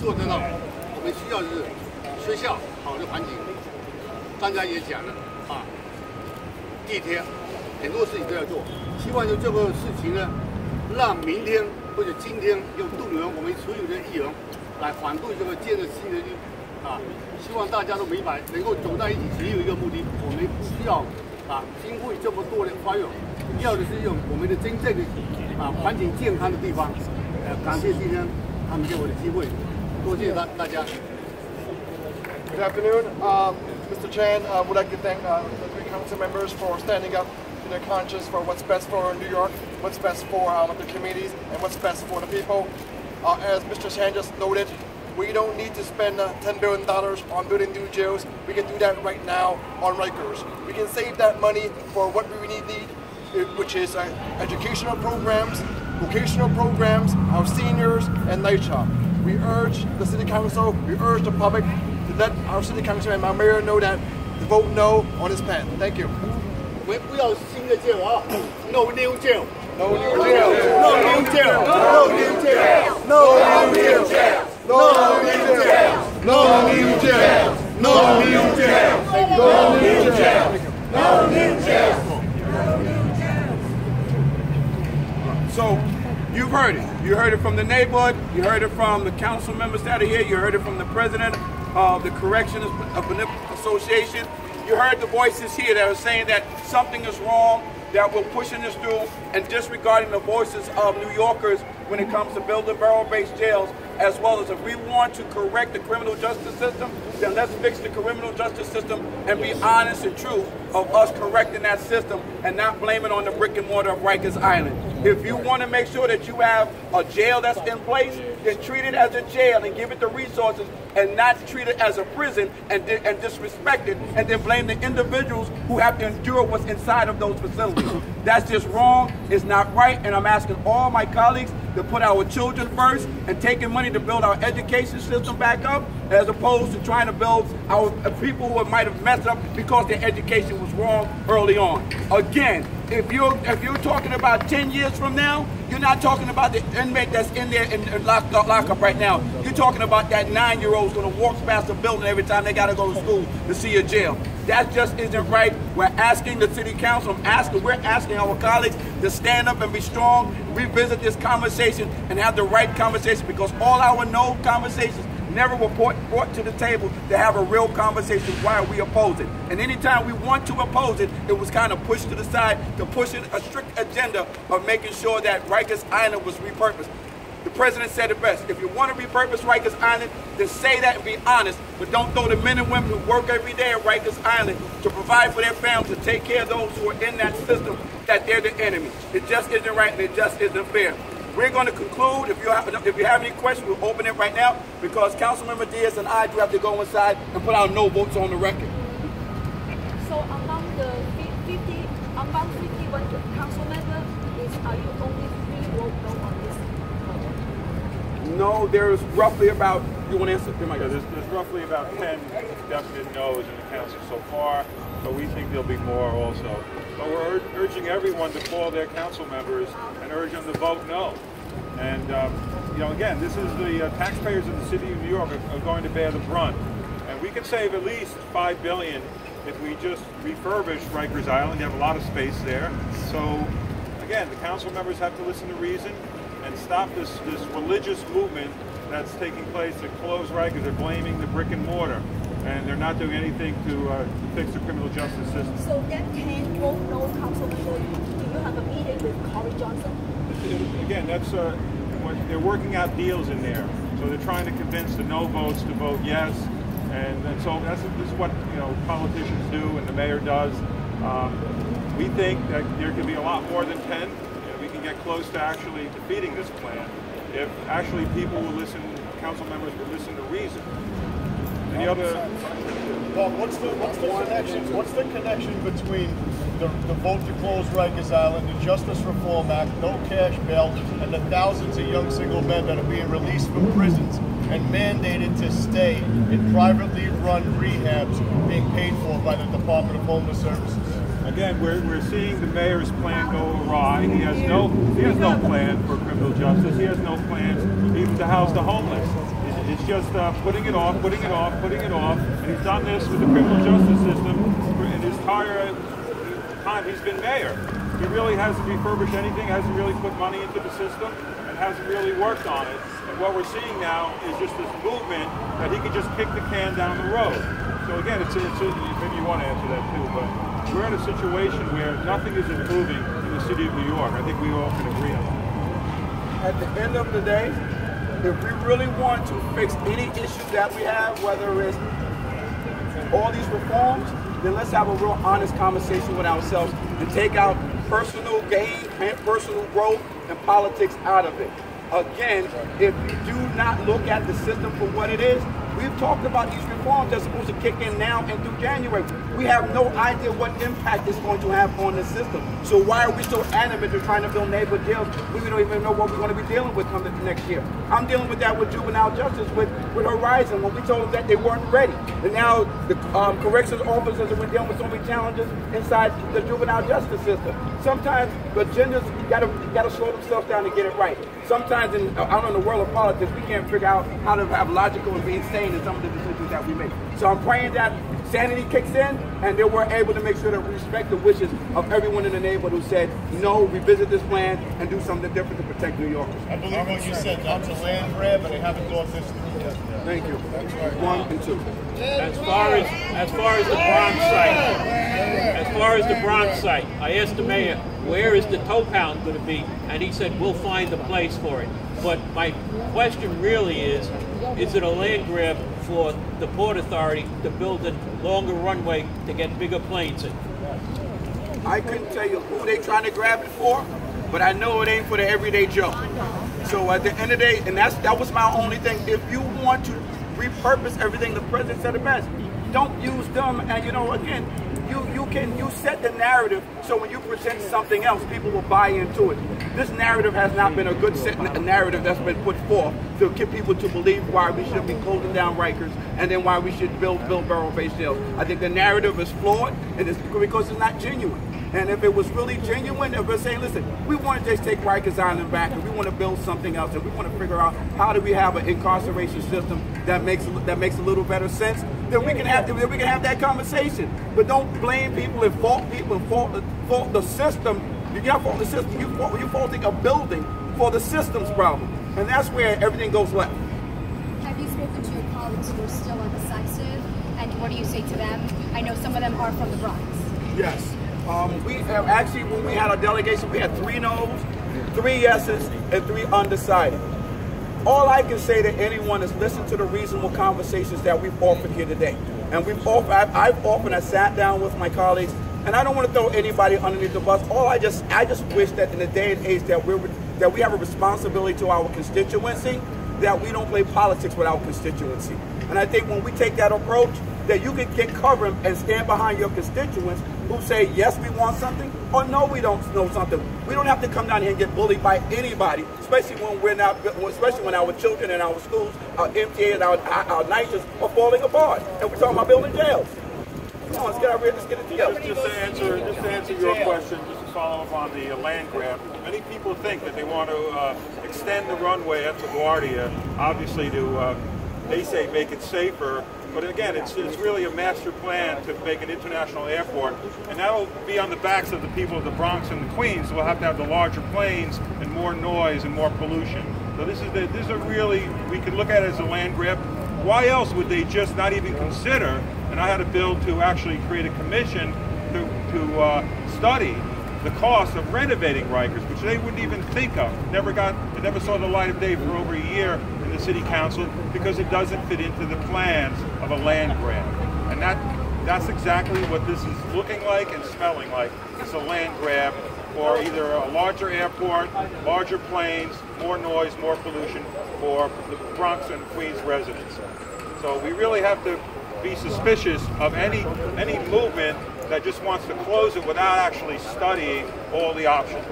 做得到。我们需要的是学校好的环境，大家也讲了啊，地铁很多事情都要做，希望就这个事情呢，让明天或者今天用动员我们所有的议员来反对这个建设新的啊，希望大家都明白，能够走在一起，只有一个目的，我们不需要啊经费这么多的花用，要的是用我们的真正的啊环境健康的地方。感谢今天他们给我的机会，多谢大家。Good afternoon, Mr. Chan. Would like to thank the three council members for standing up to their conscience for what's best for New York, what's best for the communities, and what's best for the people. As Mr. Chan just noted, we don't need to spend $10 billion on building new jails. We can do that right now on Rikers. We can save that money for what we really need, which is educational programs, vocational programs, our seniors, and night shop. We urge the City Council, we urge the public to let our City Council and our Mayor know that to vote no on this plan. Thank you. 我们不要新的 jail 啊 ，No new jail. No new jail. No new jail. No new jail. No new jail. No new jail. No new jail. No new jail. No new jail. No new jail. So, you've heard it. You heard it from the neighborhood. You heard it from the council members that are here. You heard it from the president of the Corrections Association. You heard the voices here that are saying that something is wrong, that we're pushing this through, and disregarding the voices of New Yorkers when it comes to building borough-based jails, as well as if we want to correct the criminal justice system, then let's fix the criminal justice system and be honest and true of us correcting that system and not blame it on the brick and mortar of Rikers Island. If you want to make sure that you have a jail that's in place, then treat it as a jail and give it the resources and not treat it as a prison and disrespect it and then blame the individuals who have to endure what's inside of those facilities. That's just wrong, it's not right, and I'm asking all my colleagues to put our children first and taking money to build our education system back up as opposed to trying to build our people who might have messed up because their education was wrong early on. Again, if you're talking about 10 years from now, you're not talking about the inmate that's in there in lockup right now. You're talking about that 9-year-old who's going to walk past the building every time they got to go to school to see a jail. That just isn't right. We're asking the city council, we're asking our colleagues to stand up and be strong, revisit this conversation and have the right conversation, because all our no conversations never were brought to the table to have a real conversation why we oppose it. And anytime we want to oppose it, it was kind of pushed to the side to push a strict agenda of making sure that Rikers Island was repurposed. The president said it best. If you want to repurpose Rikers Island, then say that and be honest, but don't throw the men and women who work every day at Rikers Island to provide for their families, to take care of those who are in that system, that they're the enemy. It just isn't right and it just isn't fair. We're going to conclude. If you have any questions, we'll open it right now, because Councilmember Diaz and I do have to go inside and put our no votes on the record. So among the 51 council members, are you only 3 vote no on this? No, there's roughly about, you want to answer? There's roughly about 10 definite no's in the council so far, but we think there'll be more also. But we're urging everyone to call their council members and urge them to vote no. And again, this is the taxpayers of the city of New York are going to bear the brunt. And we can save at least $5 billion if we just refurbish Rikers Island. You have a lot of space there. So again, the council members have to listen to reason and stop this religious movement that's taking place to close Rikers. They're blaming the brick and mortar, and they're not doing anything to fix the criminal justice system. So that 10 vote no council members, do you have a meeting with Corey Johnson? Again, that's they're working out deals in there. So they're trying to convince the no votes to vote yes, and so this is what politicians do and the mayor does. We think that there could be a lot more than 10. We can get close to actually defeating this plan if actually people will listen, council members will listen to reason. Any other? Well, what's the connection between the vote to close Rikers Island, the Justice Reform Act, no cash bail, and the thousands of young single men that are being released from prisons and mandated to stay in privately run rehabs being paid for by the Department of Homeless Services? Again, we're seeing the mayor's plan go awry. He has no plan for criminal justice. He has no plans even to house the homeless. It's just putting it off, and he's done this with the criminal justice system in his entire time he's been mayor. He really hasn't refurbished anything, hasn't really put money into the system, and hasn't really worked on it. And what we're seeing now is just this movement that he can just kick the can down the road. So again, maybe you want to answer that too, but we're in a situation where nothing is improving in the city of New York. I think we all can agree on that. At the end of the day, if we really want to fix any issues that we have, whether it's all these reforms, then let's have a real honest conversation with ourselves and take out personal gain and personal growth and politics out of it. Again, if you do not look at the system for what it is, we've talked about these reforms that's supposed to kick in now and through January. We have no idea what impact it's going to have on the system. So why are we so adamant in trying to build neighborhood jails when we don't even know what we're going to be dealing with coming next year? I'm dealing with that with juvenile justice with Horizon when we told them that they weren't ready. And now the corrections officers are dealing with so many challenges inside the juvenile justice system. Sometimes the agendas gotta slow themselves down to get it right. Sometimes out in the world of politics, we can't figure out how to have logical and be insane in some of the decisions that we make. So I'm praying that sanity kicks in, and then we're able to make sure that we respect the wishes of everyone in the neighborhood who said, no, revisit this plan and do something different to protect New Yorkers. I believe what you said, that's a land grab, and they haven't gone this through yet. Thank you. That's right. 1 and 2. As far as the Bronx site, I asked the mayor, where is the tow pound going to be? And he said, we'll find a place for it. But my question really is it a land grab for the Port Authority to build a longer runway to get bigger planes in? I couldn't tell you who they trying to grab it for, but I know it ain't for the everyday Joe. So at the end of the day, and that was my only thing, if you want to repurpose everything, the president said it best, don't use them, and again, you set the narrative so when you present something else, people will buy into it. This narrative has not been a good narrative that's been put forth to get people to believe why we should be closing down Rikers and then why we should build borough-based jails. I think the narrative is flawed, and it's because it's not genuine. And if it was really genuine, if we're saying, listen, we want to just take Rikers Island back and we want to build something else and we want to figure out how do we have an incarceration system that makes a little better sense, then we can have that conversation. But don't blame people and fault people and fault the system. You can't fault the system. You're faulting a building for the system's problem. And that's where everything goes left. Have you spoken to your colleagues who are still undecisive? And what do you say to them? I know some of them are from the Bronx. Yes. We have actually, when we had our delegation, we had 3 no's, 3 yeses, and 3 undecided. All I can say to anyone is listen to the reasonable conversations that we've offered here today. And I've often sat down with my colleagues, and I don't want to throw anybody underneath the bus. I just wish that in the day and age that we have a responsibility to our constituency, that we don't play politics with our constituency. And I think when we take that approach, that you can get covered and stand behind your constituents who say, yes, we want something, or no, we don't know something. We don't have to come down here and get bullied by anybody, especially when our children and our schools, our MTA and our niches are falling apart. And we're talking about building jails. Come on, let's get it together. Just to answer your question, just to follow up on the land grab, many people think that they want to extend the runway at LaGuardia, obviously to, they say, make it safer. But again, it's really a master plan to make an international airport, and that'll be on the backs of the people of the Bronx and the Queens. We'll have to have the larger planes and more noise and more pollution. So this is a really, we can look at it as a land grab. Why else would they just not even consider? And I had a bill to actually create a commission to study the cost of renovating Rikers, which they wouldn't even think of. It never saw the light of day for over a year in the city council because it doesn't fit into the plans of a land grab. And that's exactly what this is looking like and smelling like. It's a land grab for either a larger airport, larger planes, more noise, more pollution for the Bronx and Queens residents. So we really have to be suspicious of any movement that just wants to close it without actually studying all the options.